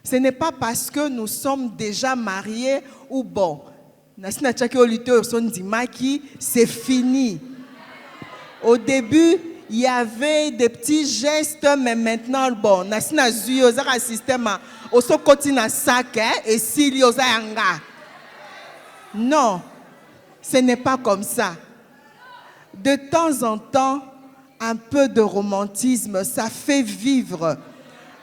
Ce n'est pas parce que nous sommes déjà mariés ou bon. C'est fini. Au début, il y avait des petits gestes, mais maintenant, bon, non, ce n'est pas comme ça. De temps en temps, un peu de romantisme, ça fait vivre.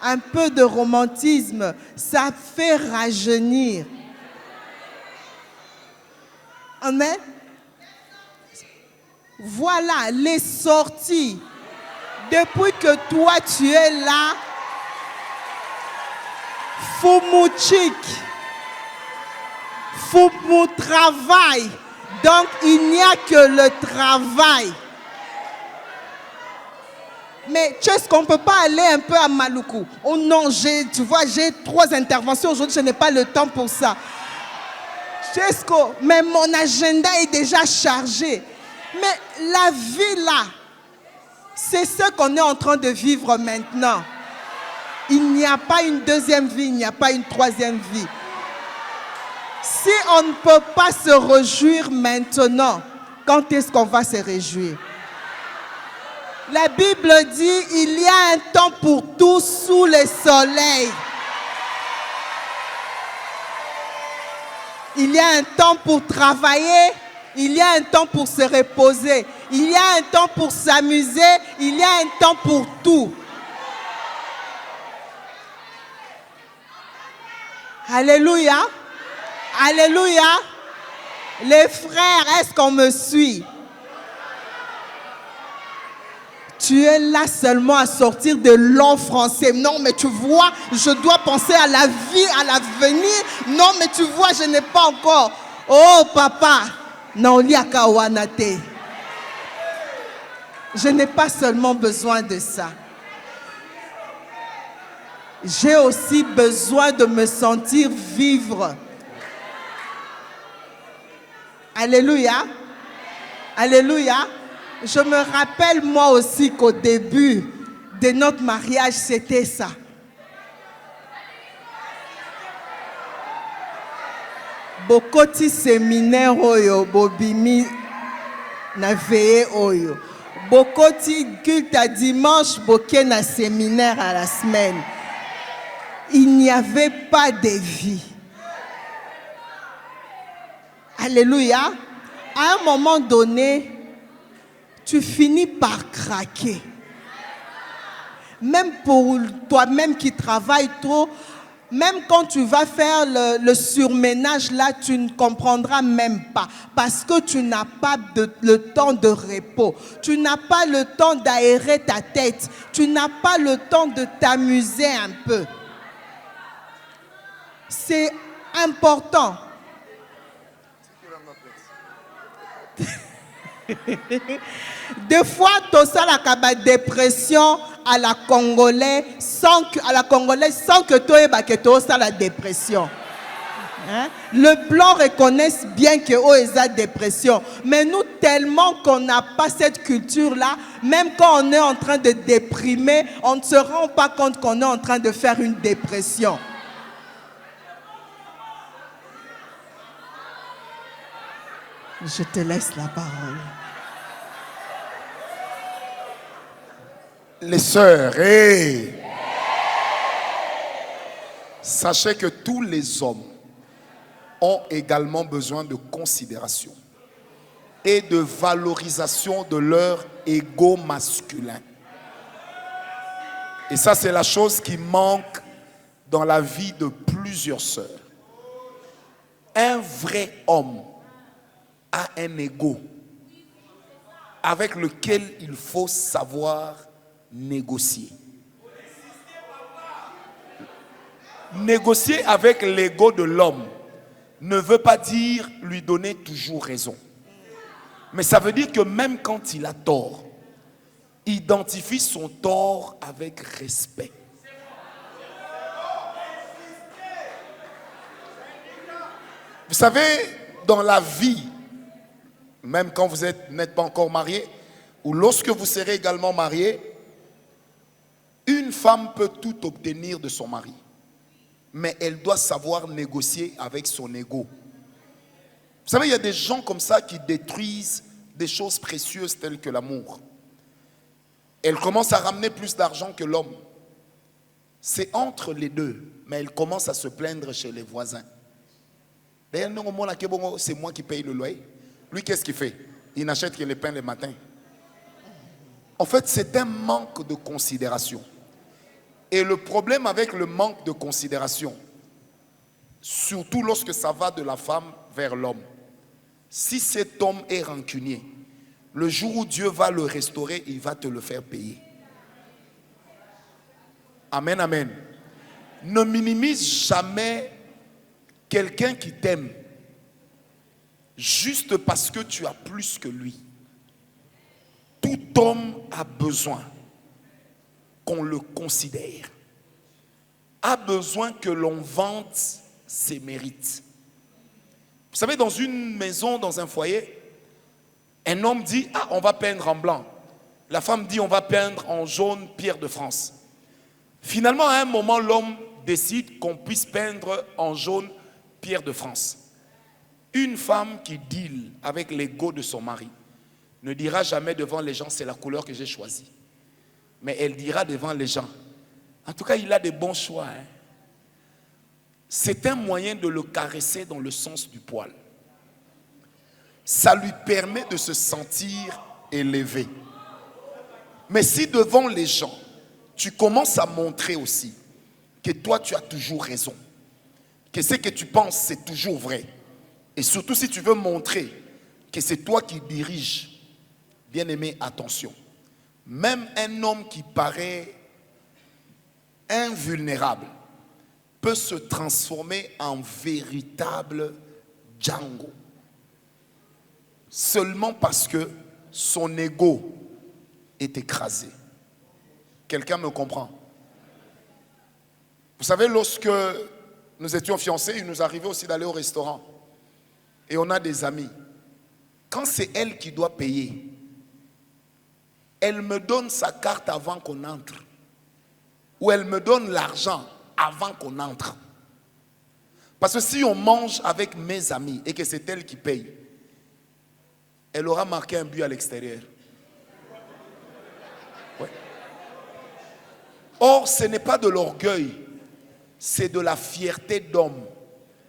Un peu de romantisme, ça fait rajeunir. Amen. Voilà les sorties. Depuis que toi tu es là, Fumouchik, Fumu travail. Donc il n'y a que le travail. Mais est-ce qu'on ne peut pas aller un peu à Maluku? Oh non, tu vois, j'ai 3 interventions aujourd'hui, je n'ai pas le temps pour ça. Mais mon agenda est déjà chargé. Mais la vie là, c'est ce qu'on est en train de vivre maintenant. Il n'y a pas une deuxième vie, il n'y a pas une troisième vie. Si on ne peut pas se réjouir maintenant, quand est-ce qu'on va se réjouir? La Bible dit, il y a un temps pour tout sous le soleil. Il y a un temps pour travailler, il y a un temps pour se reposer, il y a un temps pour s'amuser, il y a un temps pour tout. Alléluia. Alléluia. Les frères, est-ce qu'on me suit? Tu es là seulement à sortir de longs français. Non, mais tu vois, je dois penser à la vie, à l'avenir. Non, mais tu vois, je n'ai pas encore. Oh, papa. Non, liakawanate. Je n'ai pas seulement besoin de ça. J'ai aussi besoin de me sentir vivre. Alléluia. Alléluia. Je me rappelle moi aussi qu'au début de notre mariage, c'était ça. Bokoti séminaire oyo, bobimi na veillé oyo. Bokoti culte à dimanche, boké na séminaire à la semaine. Il n'y avait pas de vie. Alléluia. À un moment donné, tu finis par craquer. Même pour toi-même qui travailles trop, même quand tu vas faire le surménage là, tu ne comprendras même pas. Parce que tu n'as pas le temps de repos. Tu n'as pas le temps d'aérer ta tête. Tu n'as pas le temps de t'amuser un peu. C'est important. Des fois, tu as la dépression à la Congolaise sans que tu aies la dépression. Hein? Le blanc reconnaissent bien que eux ont dépression. Mais nous, tellement qu'on n'a pas cette culture-là, même quand on est en train de déprimer, on ne se rend pas compte qu'on est en train de faire une dépression. Je te laisse la parole. Les sœurs, sachez que tous les hommes ont également besoin de considération et de valorisation de leur ego masculin. Et ça, c'est la chose qui manque dans la vie de plusieurs sœurs. Un vrai homme a un ego avec lequel il faut savoir négocier. Négocier avec l'ego de l'homme ne veut pas dire lui donner toujours raison. Mais ça veut dire que même quand il a tort, identifie son tort avec respect. Vous savez, dans la vie, même quand vous n'êtes pas encore marié, ou lorsque vous serez également marié, une femme peut tout obtenir de son mari. mais elle doit savoir négocier avec son ego. Vous savez, il y a des gens comme ça qui détruisent des choses précieuses telles que l'amour. Elle commence à ramener plus d'argent que l'homme. C'est entre les deux, mais elle commence à se plaindre chez les voisins. C'est moi qui paye le loyer. Lui, qu'est-ce qu'il fait? Il n'achète que les pains le matin. En fait, c'est un manque de considération. Et le problème avec le manque de considération, surtout lorsque ça va de la femme vers l'homme, si cet homme est rancunier, le jour où Dieu va le restaurer, il va te le faire payer. Amen, amen. Ne minimise jamais quelqu'un qui t'aime juste parce que tu as plus que lui. Tout homme a besoin qu'on le considère, a besoin que l'on vante ses mérites. Vous savez, dans une maison, dans un foyer, un homme dit, ah, on va peindre en blanc. La femme dit, on va peindre en jaune, pierre de France. Finalement, à un moment, l'homme décide qu'on puisse peindre en jaune, pierre de France. Une femme qui deal avec l'ego de son mari ne dira jamais devant les gens, c'est la couleur que j'ai choisie. Mais elle dira devant les gens, en tout cas, il a des bons choix. Hein. C'est un moyen de le caresser dans le sens du poil. Ça lui permet de se sentir élevé. Mais si devant les gens, tu commences à montrer aussi que toi, tu as toujours raison, que ce que tu penses, c'est toujours vrai, et surtout si tu veux montrer que c'est toi qui diriges, bien aimé, attention. Même un homme qui paraît invulnérable peut se transformer en véritable Django. Seulement parce que son ego est écrasé. Quelqu'un me comprend? Vous savez, lorsque nous étions fiancés, il nous arrivait aussi d'aller au restaurant. Et on a des amis. Quand c'est elle qui doit payer, elle me donne sa carte avant qu'on entre. Ou elle me donne l'argent avant qu'on entre. Parce que si on mange avec mes amis et que c'est elle qui paye, elle aura marqué un but à l'extérieur. Ouais. Or, ce n'est pas de l'orgueil, c'est de la fierté d'homme.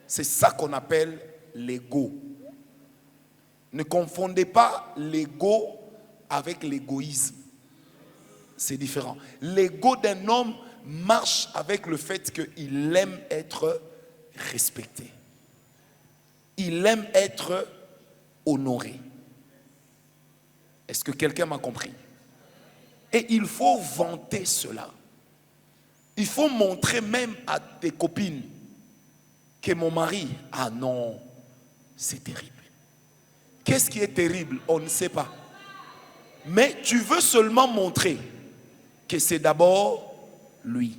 C'est ça qu'on appelle l'ego. Ne confondez pas l'ego avec l'égoïsme. C'est différent. L'ego d'un homme marche avec le fait qu'il aime être respecté. Il aime être honoré. Est-ce que quelqu'un m'a compris? Et il faut vanter cela. Il faut montrer même à tes copines que mon mari, ah non, c'est terrible. Qu'est-ce qui est terrible? On ne sait pas. Mais tu veux seulement montrer que c'est d'abord lui.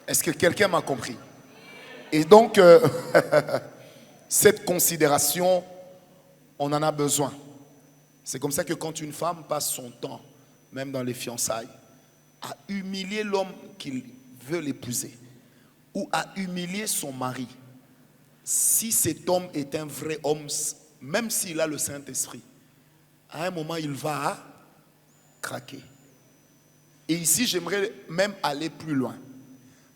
Est-ce que quelqu'un m'a compris? Et donc, cette considération, on en a besoin. C'est comme ça que quand une femme passe son temps, même dans les fiançailles, à humilier l'homme qui veut l'épouser, ou à humilier son mari, si cet homme est un vrai homme, même s'il a le Saint-Esprit, à un moment, il va craquer. Et ici, j'aimerais même aller plus loin.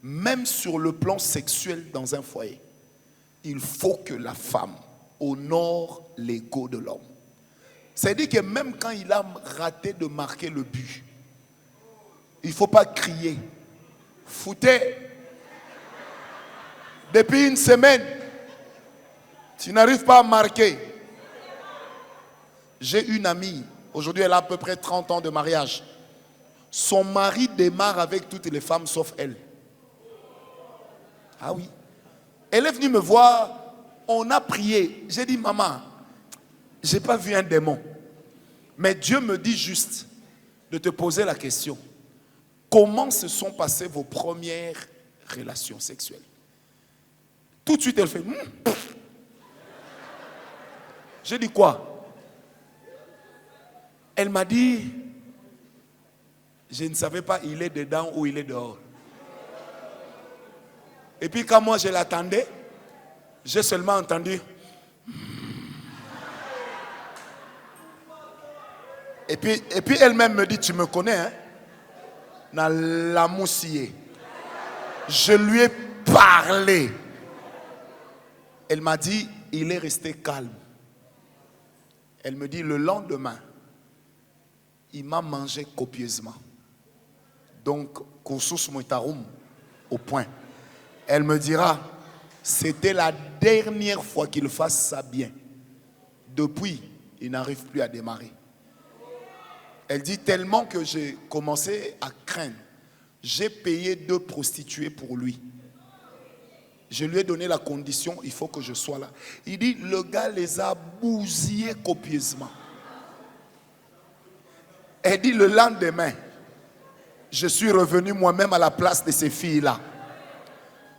Même sur le plan sexuel dans un foyer, il faut que la femme honore l'ego de l'homme. C'est-à-dire que même quand il a raté de marquer le but, il ne faut pas crier. Foutez. Depuis une semaine, tu n'arrives pas à marquer. J'ai une amie, aujourd'hui elle a à peu près 30 ans de mariage. Son mari démarre avec toutes les femmes sauf elle. Ah oui. Elle est venue me voir, on a prié. J'ai dit, maman, je n'ai pas vu un démon. Mais Dieu me dit juste de te poser la question. Comment se sont passées vos premières relations sexuelles? Tout de suite, elle fait, J'ai dit quoi? Elle m'a dit, Je ne savais pas il est dedans ou il est dehors. Et puis quand moi je l'attendais, j'ai seulement entendu. Et puis elle-même me dit, tu me connais, hein? Dans la moussier. Je lui ai parlé. Elle m'a dit, il est resté calme. Elle me dit, le lendemain, il m'a mangé copieusement. Donc, kursus moitarum, au point. Elle me dira, c'était la dernière fois qu'il fasse ça bien. Depuis, il n'arrive plus à démarrer. Elle dit tellement que j'ai commencé à craindre. J'ai payé 2 prostituées pour lui. Je lui ai donné la condition, il faut que je sois là. Il dit, le gars les a bousillés copieusement. Elle dit, le lendemain, je suis revenu moi-même à la place de ces filles-là.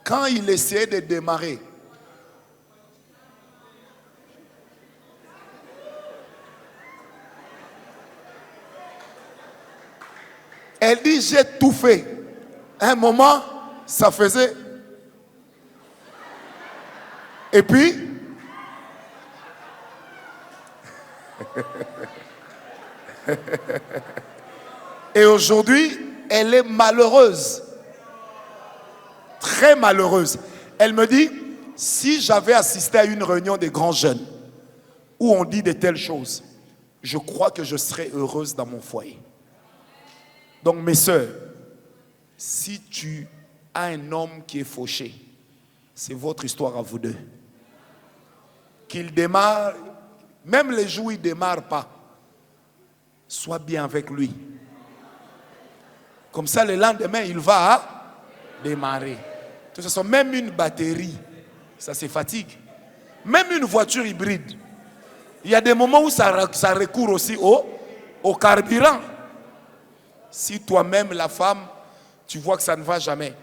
Quand il essayait de démarrer, elle dit, j'ai tout fait. À un moment, ça faisait. Et puis, et aujourd'hui, elle est malheureuse. Très malheureuse. Elle me dit, si j'avais assisté à une réunion des grands jeunes où on dit de telles choses, je crois que je serais heureuse dans mon foyer. Donc mes sœurs, si tu as un homme qui est fauché, c'est votre histoire à vous deux. Qu'il démarre, même les jours où il ne démarre pas, sois bien avec lui. Comme ça, le lendemain, il va démarrer. De toute façon, même une batterie, ça se fatigue. Même une voiture hybride, il y a des moments où ça recourt aussi au carburant. Si toi-même, la femme, tu vois que ça ne va jamais,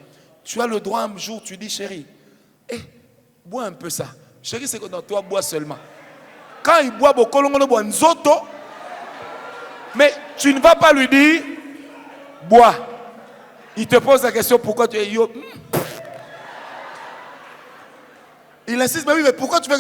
tu as le droit un jour, tu dis, chérie, bois un peu ça. Chérie, c'est que dans toi, bois seulement. Quand il boit beaucoup, on boit nzoto, mais tu ne vas pas lui dire, bois. Il te pose la question, pourquoi tu es yo? Il insiste, mais oui, mais pourquoi tu fais...